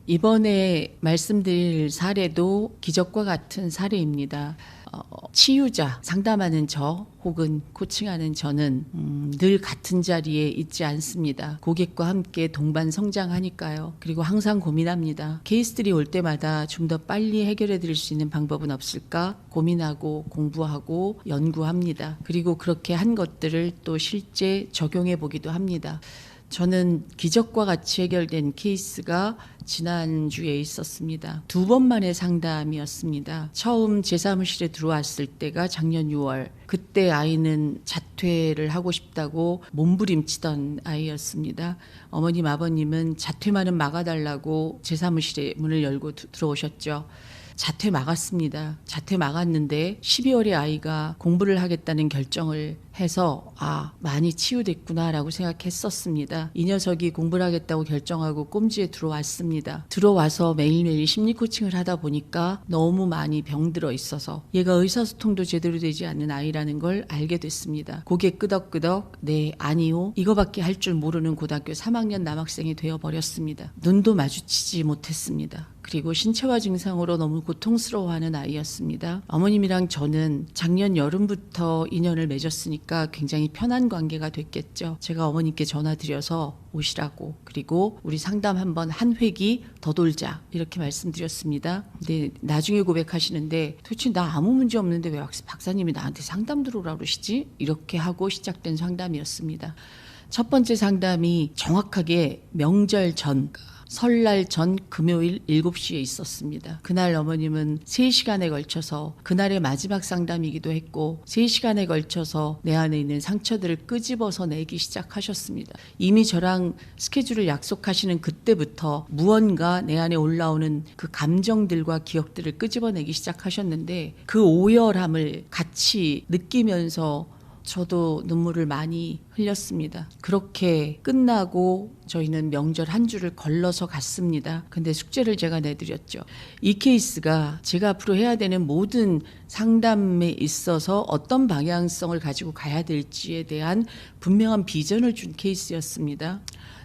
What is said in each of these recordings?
이번에 말씀드릴 사례도 기적과 같은 사례입니다. 치유자 상담하는 저 혹은 코칭하는 저는 늘 같은 자리에 있지 않습니다. 고객과 함께 동반 성장하니까요. 그리고 항상 고민합니다. 케이스들이 올 때마다 좀 더 빨리 해결해 드릴 수 있는 방법은 없을까 고민하고 공부하고 연구합니다. 그리고 그렇게 한 것들을 또 실제 적용해 보기도 합니다. 저는 기적과 같이 해결된 케이스가 지난주에 있었습니다. 2번 만의 상담이었습니다. 처음 제 사무실에 들어왔을 때가 작년 6월. 그때 아이는 자퇴를 하고 싶다고 몸부림치던 아이였습니다. 어머님, 아버님은 자퇴만은 막아달라고 제 사무실에 문을 열고 들어오셨죠. 자퇴 막았습니다. 자퇴 막았는데 12월에 아이가 공부를 하겠다는 결정을 해서 많이 치유됐구나라고 생각했었습니다. 이 녀석이 공부를 하겠다고 결정하고 꼼지에 들어왔습니다. 들어와서 매일매일 심리 코칭을 하다 보니까 너무 많이 병들어 있어서 얘가 의사소통도 제대로 되지 않는 아이라는 걸 알게 됐습니다. 고개 끄덕끄덕 네 아니요 이거밖에 할 줄 모르는 고등학교 3학년 남학생이 되어버렸습니다. 눈도 마주치지 못했습니다. 그리고 신체화 증상으로 너무 고통스러워하는 아이였습니다. 어머님이랑 저는 작년 여름부터 인연을 맺었으니까 굉장히 편한 관계가 됐겠죠. 제가 어머님께 전화드려서 오시라고, 그리고 우리 상담 한번 한 회기 더 돌자 이렇게 말씀드렸습니다. 근데 나중에 고백하시는데 도대체 나 아무 문제 없는데 왜 박사님이 나한테 상담 들어오라고 그러시지? 이렇게 하고 시작된 상담이었습니다. 첫 번째 상담이 정확하게 명절 전, 설날 전 금요일 7시에 있었습니다. 그날 어머님은 3시간에 걸쳐서, 그날의 마지막 상담이기도 했고 3시간에 걸쳐서 내 안에 있는 상처들을 끄집어서 내기 시작하셨습니다. 이미 저랑 스케줄을 약속하시는 그때부터 무언가 내 안에 올라오는 그 감정들과 기억들을 끄집어내기 시작하셨는데 그 오열함을 같이 느끼면서 저도 눈물을 많이 흘렸습니다. 그렇게 끝나고 저희는 명절 한 주를 걸러서 갔습니다. 근데 숙제를 제가 내드렸죠. 이 케이스가 제가 앞으로 해야 되는 모든 상담에 있어서 어떤 방향성을 가지고 가야 될지에 대한 분명한 비전을 준 케이스였습니다.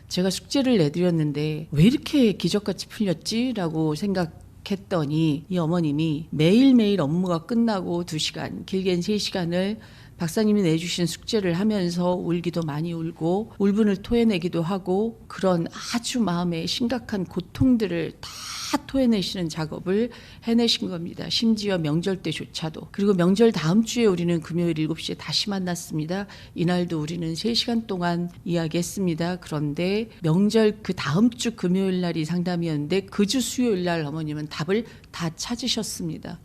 제가 숙제를 내드렸는데 왜 이렇게 기적같이 풀렸지? 라고 생각했더니 이 어머님이 매일매일 업무가 끝나고 2시간, 길게는 3시간을 박사님이 내주신 숙제를 하면서 울기도 많이 울고 울분을 토해내기도 하고 그런 아주 마음에 심각한 고통들을 다 토해내시는 작업을 해내신 겁니다. 심지어 명절 때조차도. 그리고 명절 다음 주에 우리는 금요일 7시에 다시 만났습니다. 이날도 우리는 3시간 동안 이야기했습니다. 그런데 명절 그 다음 주 금요일 날이 상담이었는데 그 주 수요일 날 어머님은 답을 다 찾으셨습니다.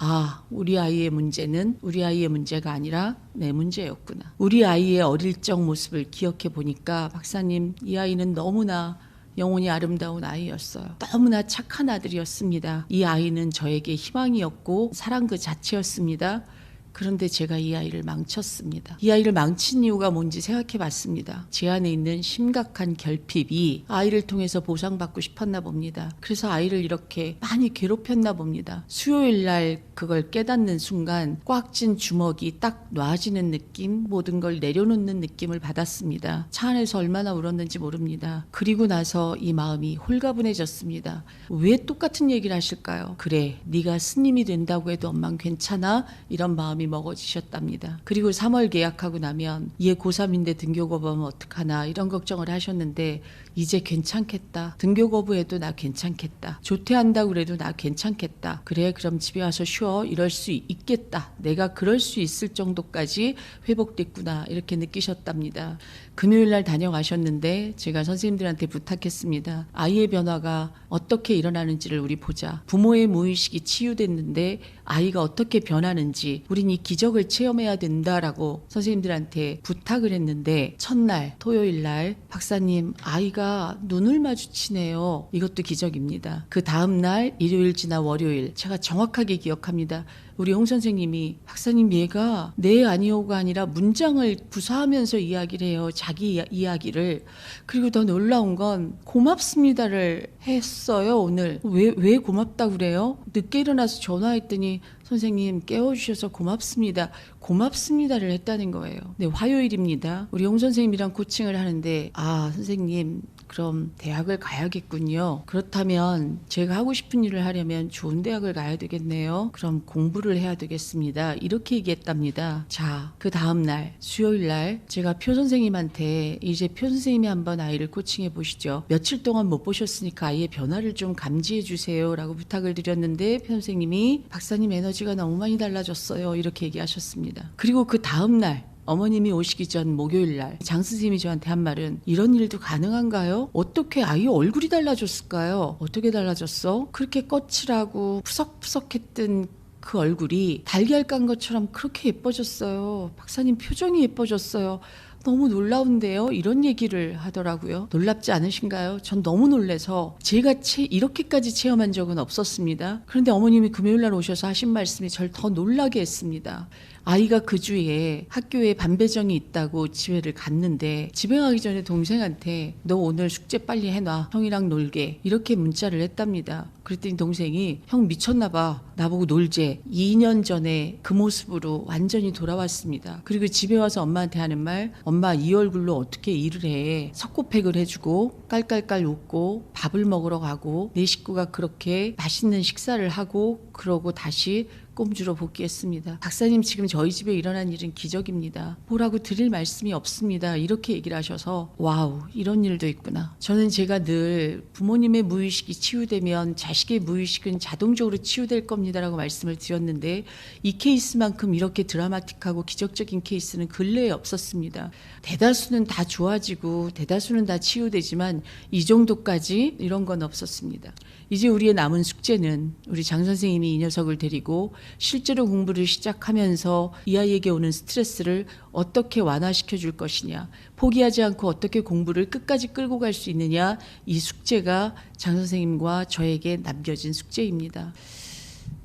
우리 아이의 문제는 우리 아이의 문제가 아니라 내 문제였구나. 우리 아이의 어릴 적 모습을 기억해 보니까 박사님, 이 아이는 너무나 영혼이 아름다운 아이였어요. 너무나 착한 아들이었습니다. 이 아이는 저에게 희망이었고 사랑 그 자체였습니다. 그런데 제가 이 아이를 망쳤습니다. 이 아이를 망친 이유가 뭔지 생각해 봤습니다. 제 안에 있는 심각한 결핍이 아이를 통해서 보상받고 싶었나 봅니다. 그래서 아이를 이렇게 많이 괴롭혔나 봅니다. 수요일 날 그걸 깨닫는 순간 꽉 찐 주먹이 딱 놔지는 느낌, 모든 걸 내려놓는 느낌을 받았습니다. 차 안에서 얼마나 울었는지 모릅니다. 그리고 나서 이 마음이 홀가분해졌습니다. 왜 똑같은 얘기를 하실까요? 그래, 네가 스님이 된다고 해도 엄만 괜찮아? 이런 마음이 먹어지셨답니다. 그리고 3월 계약하고 나면 얘 고3인데 등교 거부하면 어떡하나 이런 걱정을 하셨는데 이제 괜찮겠다. 등교 거부해도 나 괜찮겠다. 조퇴한다고 그래도 나 괜찮겠다. 그래, 그럼 집에 와서 쉬어. 이럴 수 있겠다. 내가 그럴 수 있을 정도까지 회복됐구나. 이렇게 느끼셨답니다. 금요일 날 다녀가셨는데 제가 선생님들한테 부탁했습니다. 아이의 변화가 어떻게 일어나는지를 우리 보자. 부모의 무의식이 치유됐는데 아이가 어떻게 변하는지 우린 이 기적을 체험해야 된다라고 선생님들한테 부탁을 했는데 첫날 토요일 날 박사님, 아이가 눈을 마주치네요. 이것도 기적입니다. 그 다음날 일요일 지나 월요일, 제가 정확하게 기억합니다. 우리 홍 선생님이 박사님, 얘가 네 아니오가 아니라 문장을 구사하면서 이야기를 해요. 자기 이야기를. 그리고 더 놀라운 건 고맙습니다를 했어요. 오늘 왜 고맙다고 그래요? 늦게 일어나서 전화했더니 선생님 깨워주셔서 고맙습니다. 고맙습니다를 했다는 거예요. 네, 화요일입니다. 우리 홍 선생님이랑 코칭을 하는데 선생님 그럼 대학을 가야겠군요. 그렇다면 제가 하고 싶은 일을 하려면 좋은 대학을 가야 되겠네요. 그럼 공부를 해야 되겠습니다. 이렇게 얘기했답니다. 자, 그 다음날 수요일날 제가 표 선생님한테 이제 표 선생님이 한번 아이를 코칭해 보시죠. 며칠 동안 못 보셨으니까 아이의 변화를 좀 감지해 주세요 라고 부탁을 드렸는데 표 선생님이 박사님 에너지가 너무 많이 달라졌어요 이렇게 얘기하셨습니다. 그리고 그 다음날 어머님이 오시기 전 목요일날 장 선생님이 저한테 한 말은 이런 일도 가능한가요? 어떻게 아이 얼굴이 달라졌을까요? 어떻게 달라졌어? 그렇게 거칠하고 푸석푸석했던 그 얼굴이 달걀 깐 것처럼 그렇게 예뻐졌어요. 박사님 표정이 예뻐졌어요. 너무 놀라운데요? 이런 얘기를 하더라고요. 놀랍지 않으신가요? 전 너무 놀라서 제가 이렇게까지 체험한 적은 없었습니다. 그런데 어머님이 금요일날 오셔서 하신 말씀이 저를 더 놀라게 했습니다. 아이가 그 주에 학교에 반배정이 있다고 집에를 갔는데 집에 가기 전에 동생한테 너 오늘 숙제 빨리 해놔. 형이랑 놀게. 이렇게 문자를 했답니다. 그랬더니 동생이 형 미쳤나 봐. 나보고 놀재. 2년 전에 그 모습으로 완전히 돌아왔습니다. 그리고 집에 와서 엄마한테 하는 말 엄마 이 얼굴로 어떻게 일을 해. 석고팩을 해주고 깔깔깔 웃고 밥을 먹으러 가고 내 식구가 그렇게 맛있는 식사를 하고 그러고 다시 꼼주로 복귀했습니다. 박사님 지금 저희 집에 일어난 일은 기적입니다. 뭐라고 드릴 말씀이 없습니다. 이렇게 얘기를 하셔서 와우 이런 일도 있구나. 저는 제가 늘 부모님의 무의식이 치유되면 자식의 무의식은 자동적으로 치유될 겁니다 라고 말씀을 드렸는데 이 케이스만큼 이렇게 드라마틱하고 기적적인 케이스는 근래에 없었습니다. 대다수는 다 좋아지고 대다수는 다 치유되지만 이 정도까지 이런 건 없었습니다. 이제 우리의 남은 숙제는 우리 장 선생님이 이 녀석을 데리고 실제로 공부를 시작하면서 이 아이에게 오는 스트레스를 어떻게 완화시켜 줄 것이냐, 포기하지 않고 어떻게 공부를 끝까지 끌고 갈 수 있느냐, 이 숙제가 장 선생님과 저에게 남겨진 숙제입니다.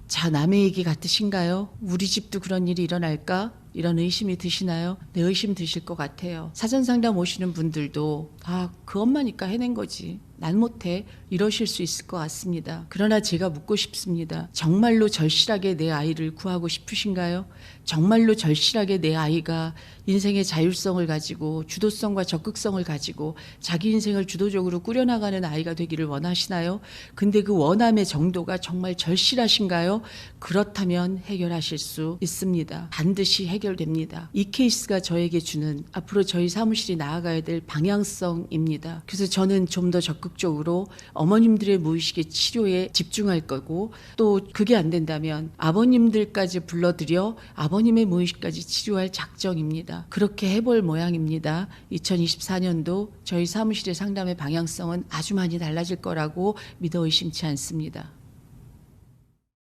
자, 남의 얘기 같으신가요? 우리 집도 그런 일이 일어날까? 이런 의심이 드시나요? 네, 의심 드실 것 같아요. 사전 상담 오시는 분들도 그 엄마니까 해낸 거지. 난 못해. 이러실 수 있을 것 같습니다. 그러나 제가 묻고 싶습니다. 정말로 절실하게 내 아이를 구하고 싶으신가요? 정말로 절실하게 내 아이가 인생의 자율성을 가지고 주도성과 적극성을 가지고 자기 인생을 주도적으로 꾸려나가는 아이가 되기를 원하시나요? 근데 그 원함의 정도가 정말 절실하신가요? 그렇다면 해결하실 수 있습니다. 반드시 해결됩니다. 이 케이스가 저에게 주는 앞으로 저희 사무실이 나아가야 될 방향성입니다. 그래서 저는 좀 더 적극적으로 어머님들의 무의식의 치료에 집중할 거고 또 그게 안 된다면 아버님들까지 불러들여 아버님의 무의식까지 치료할 작정입니다. 그렇게 해볼 모양입니다. 2024년도 저희 사무실의 상담의 방향성은 아주 많이 달라질 거라고 믿어 의심치 않습니다.